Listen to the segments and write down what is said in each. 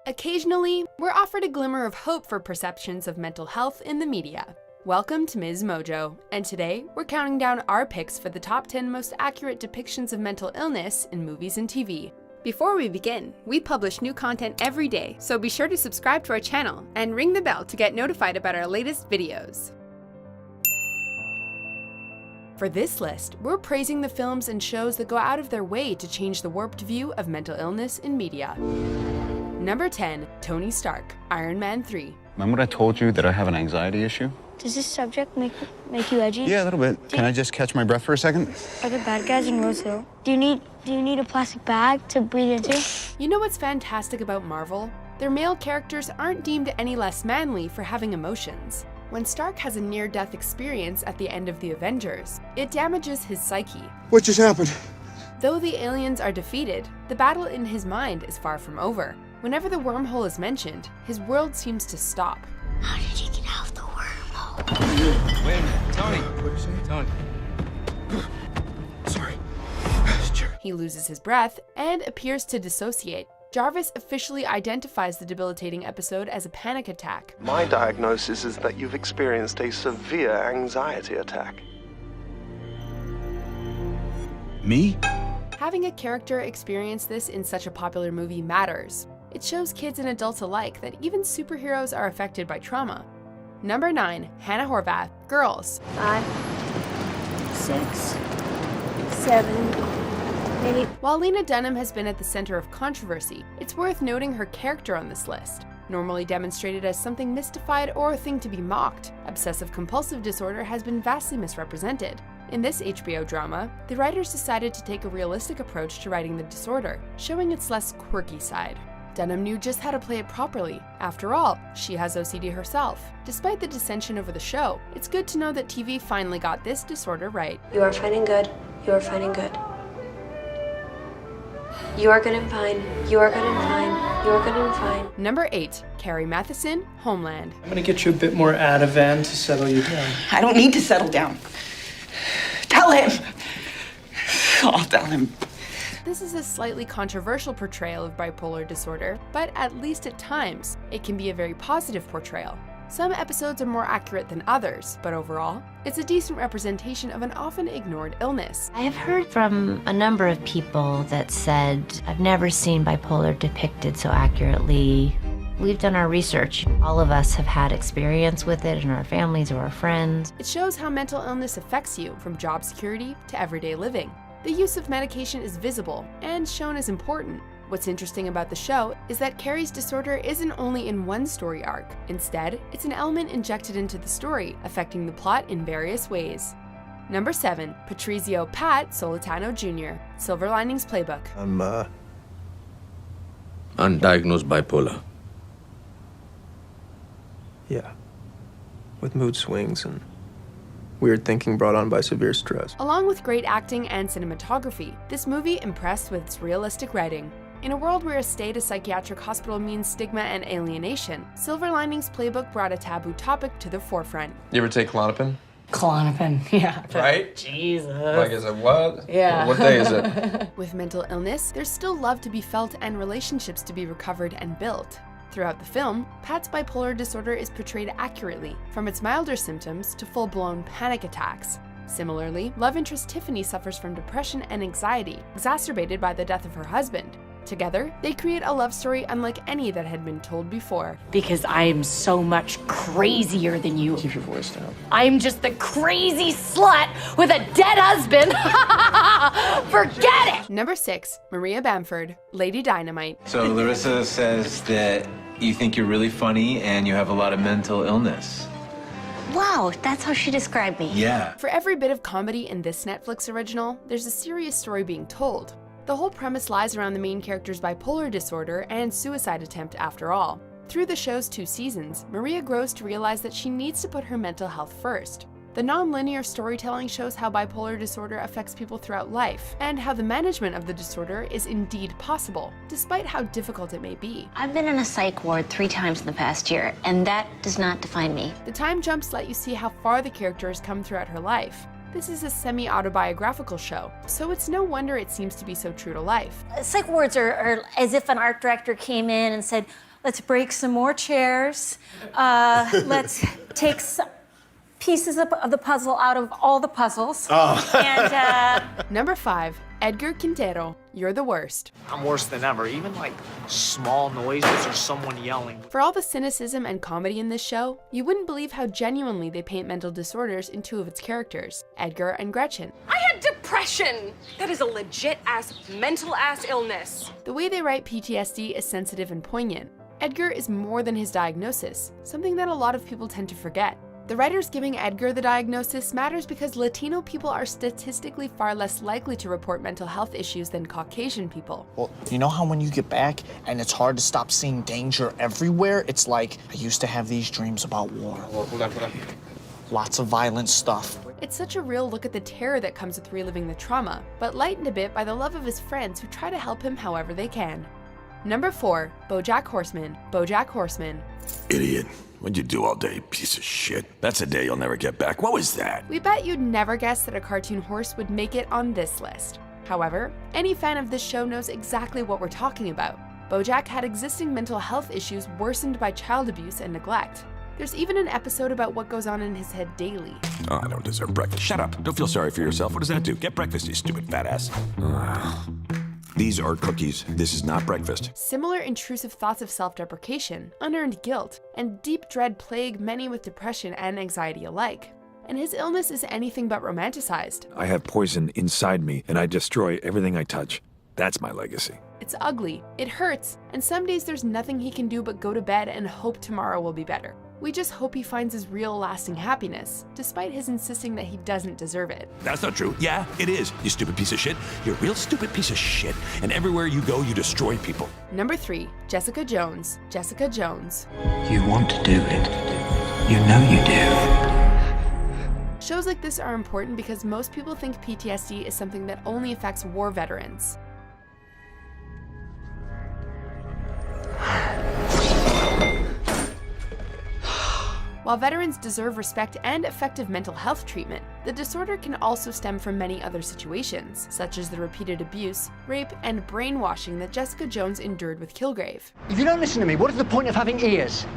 Occasionally, we're offered a glimmer of hope for perceptions of mental health in the media. Welcome to Ms. Mojo, and today we're counting down our picks for the top 10 most accurate depictions of mental illness in movies and TV. Before we begin, we publish new content every day, so be sure to subscribe to our channel and ring the bell to get notified about our latest videos. For this list, we're praising the films and shows that go out of their way to change the warped view of mental illness in media. Number 10, Tony Stark, Iron Man 3. Remember I told you that I have an anxiety issue? Does this subject make you edgy? Yeah, a little bit. Can I just catch my breath for a second? Are there bad guys in Rose Hill? Do you need a plastic bag to breathe into? You know what's fantastic about Marvel? Their male characters aren't deemed any less manly for having emotions. When Stark has a near-death experience at the end of the Avengers, it damages his psyche. What just happened? Though the aliens are defeated, the battle in his mind is far from over. Whenever the wormhole is mentioned, his world seems to stop. How did he get out of the wormhole? Wait a minute, Tony. What did you say? Tony. Sorry. He loses his breath and appears to dissociate. Jarvis officially identifies the debilitating episode as a panic attack. My diagnosis is that you've experienced a severe anxiety attack. Me? Having a character experience this in such a popular movie matters. It shows kids and adults alike that even superheroes are affected by trauma. Number 9, Hannah Horvath, Girls. 5, 6, 7, 8. While Lena Dunham has been at the center of controversy, it's worth noting her character on this list. Normally demonstrated as something mystified or a thing to be mocked, obsessive-compulsive disorder has been vastly misrepresented. In this HBO drama, the writers decided to take a realistic approach to writing the disorder, showing its less quirky side. Dunham knew just how to play it properly. After all, she has OCD herself. Despite the dissension over the show, it's good to know that TV finally got this disorder right. You are fighting good. You are fighting good. You are good and fine. You are good and fine. You are good and fine. Number 8, Carrie Matheson, Homeland. I'm gonna get you a bit more Ativan to settle you down. I don't need to settle down. Tell him! I'll tell him. This is a slightly controversial portrayal of bipolar disorder, but at least at times, it can be a very positive portrayal. Some episodes are more accurate than others, but overall, it's a decent representation of an often ignored illness. I have heard from a number of people that said, I've never seen bipolar depicted so accurately. We've done our research. All of us have had experience with it in our families or our friends. It shows how mental illness affects you, from job security to everyday living. The use of medication is visible and shown as important. What's interesting about the show is that Carrie's disorder isn't only in one story arc. Instead, it's an element injected into the story, affecting the plot in various ways. Number 7, Patrizio Pat Solitano Jr., Silver Linings Playbook. I'm, Undiagnosed bipolar. yeah. With mood swings and weird thinking brought on by severe stress. Along with great acting and cinematography, this movie impressed with its realistic writing. In a world where a stay at a psychiatric hospital means stigma and alienation, Silver Linings Playbook brought a taboo topic to the forefront. You ever take Klonopin? Klonopin, yeah. Right? Jesus. Like, is it what? Yeah. What day is it? With mental illness, there's still love to be felt and relationships to be recovered and built. Throughout the film, Pat's bipolar disorder is portrayed accurately, from its milder symptoms to full-blown panic attacks. Similarly, love interest Tiffany suffers from depression and anxiety, exacerbated by the death of her husband. Together, they create a love story unlike any that had been told before. Because I am so much crazier than you. Keep your voice down. I'm just the crazy slut with a dead husband. Forget it! Number 6, Maria Bamford, Lady Dynamite. So Larissa says that you think you're really funny and you have a lot of mental illness. Wow, that's how she described me. Yeah. For every bit of comedy in this Netflix original, there's a serious story being told. The whole premise lies around the main character's bipolar disorder and suicide attempt after all. Through the show's 2 seasons, Maria grows to realize that she needs to put her mental health first. The non-linear storytelling shows how bipolar disorder affects people throughout life, and how the management of the disorder is indeed possible, despite how difficult it may be. I've been in a psych ward 3 times in the past year, and that does not define me. The time jumps let you see how far the character has come throughout her life. This is a semi-autobiographical show, so it's no wonder it seems to be so true to life. Psych wards are as if an art director came in and said, Let's break some more chairs. Let's take some pieces of the puzzle out of all the puzzles. And Number 5, Edgar Quintero, you're the worst. I'm worse than ever. Even like small noises or someone yelling. For all the cynicism and comedy in this show, you wouldn't believe how genuinely they paint mental disorders in 2 of its characters, Edgar and Gretchen. I had depression! That is a legit-ass, mental-ass illness. The way they write PTSD is sensitive and poignant. Edgar is more than his diagnosis, something that a lot of people tend to forget. The writers giving Edgar the diagnosis matters because Latino people are statistically far less likely to report mental health issues than Caucasian people. Well, you know how when you get back and it's hard to stop seeing danger everywhere? It's like, I used to have these dreams about war. Hold on. Lots of violent stuff. It's such a real look at the terror that comes with reliving the trauma, but lightened a bit by the love of his friends who try to help him however they can. Number 4, BoJack Horseman, BoJack Horseman. Idiot. What'd you do all day, piece of shit? That's a day you'll never get back. What was that? We bet you'd never guess that a cartoon horse would make it on this list. However, any fan of this show knows exactly what we're talking about. BoJack had existing mental health issues worsened by child abuse and neglect. There's even an episode about what goes on in his head daily. Oh, I don't deserve breakfast. Shut up. Don't feel sorry for yourself. What does that do? Get breakfast, you stupid fat ass. These are cookies. This is not breakfast. Similar intrusive thoughts of self-deprecation, unearned guilt, and deep dread plague many with depression and anxiety alike. And his illness is anything but romanticized. I have poison inside me, and I destroy everything I touch. That's my legacy. It's ugly, it hurts, and some days there's nothing he can do but go to bed and hope tomorrow will be better. We just hope he finds his real lasting happiness, despite his insisting that he doesn't deserve it. That's not true. Yeah, it is. You stupid piece of shit. You're a real stupid piece of shit. And everywhere you go, you destroy people. Number 3, Jessica Jones, Jessica Jones. You want to do it. You know you do. Shows like this are important because most people think PTSD is something that only affects war veterans. While veterans deserve respect and effective mental health treatment, the disorder can also stem from many other situations, such as the repeated abuse, rape, and brainwashing that Jessica Jones endured with Kilgrave. If you don't listen to me, what is the point of having ears?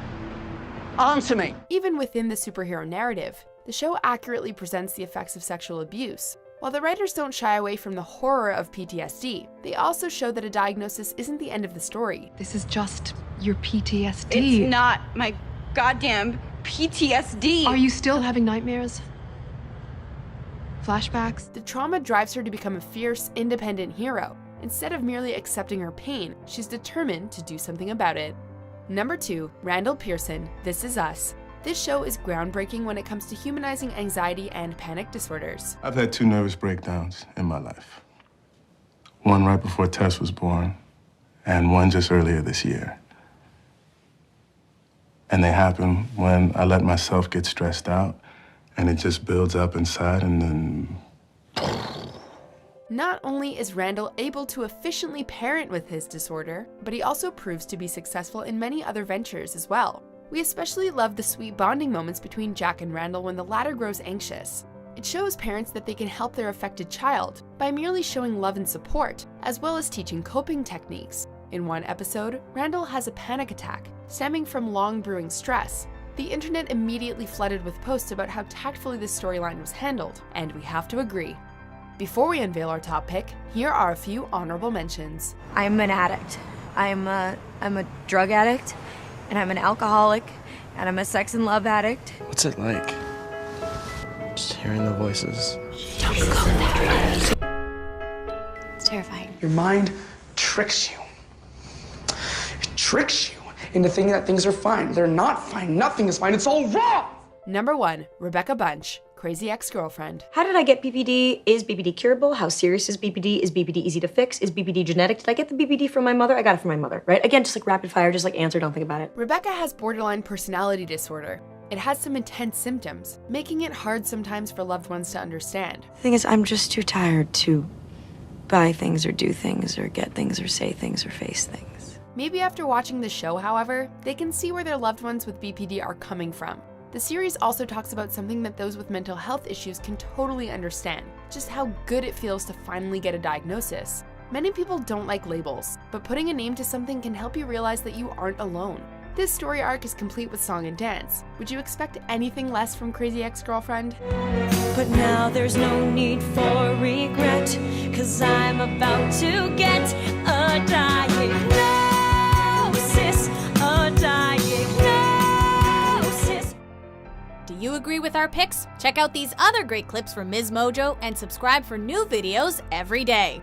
Answer me! Even within the superhero narrative, the show accurately presents the effects of sexual abuse. While the writers don't shy away from the horror of PTSD, they also show that a diagnosis isn't the end of the story. This is just your PTSD. It's not my goddamn PTSD. Are you still having nightmares? Flashbacks? The trauma drives her to become a fierce, independent hero. Instead of merely accepting her pain, she's determined to do something about it. Number 2, Randall Pearson, This Is Us. This show is groundbreaking when it comes to humanizing anxiety and panic disorders. I've had 2 nervous breakdowns in my life. One right before Tess was born, and one just earlier this year. And they happen when I let myself get stressed out, and it just builds up inside, and then... Not only is Randall able to efficiently parent with his disorder, but he also proves to be successful in many other ventures as well. We especially love the sweet bonding moments between Jack and Randall when the latter grows anxious. It shows parents that they can help their affected child by merely showing love and support, as well as teaching coping techniques. In one episode, Randall has a panic attack, stemming from long brewing stress. The internet immediately flooded with posts about how tactfully this storyline was handled, and we have to agree. Before we unveil our top pick, here are a few honorable mentions. I'm an addict. I'm a drug addict, and I'm an alcoholic, and I'm a sex and love addict. What's it like? Just hearing the voices. Don't go there. It's terrifying. Your mind tricks you. It tricks you into thinking that things are fine. They're not fine. Nothing is fine. It's all wrong. Number 1, Rebecca Bunch, Crazy Ex-Girlfriend. How did I get BPD? Is BPD curable? How serious is BPD? Is BPD easy to fix? Is BPD genetic? Did I get the BPD from my mother? I got it from my mother, right? Again, just like rapid fire, just like answer, don't think about it. Rebecca has borderline personality disorder. It has some intense symptoms, making it hard sometimes for loved ones to understand. The thing is, I'm just too tired to buy things or do things or get things or say things or face things. Maybe after watching the show, however, they can see where their loved ones with BPD are coming from. The series also talks about something that those with mental health issues can totally understand, just how good it feels to finally get a diagnosis. Many people don't like labels, but putting a name to something can help you realize that you aren't alone. This story arc is complete with song and dance. Would you expect anything less from Crazy Ex-Girlfriend? But now there's no need for regret, 'cause I'm about to get a diagnosis, a diagnosis. Do you agree with our picks? Check out these other great clips from Ms. Mojo and subscribe for new videos every day.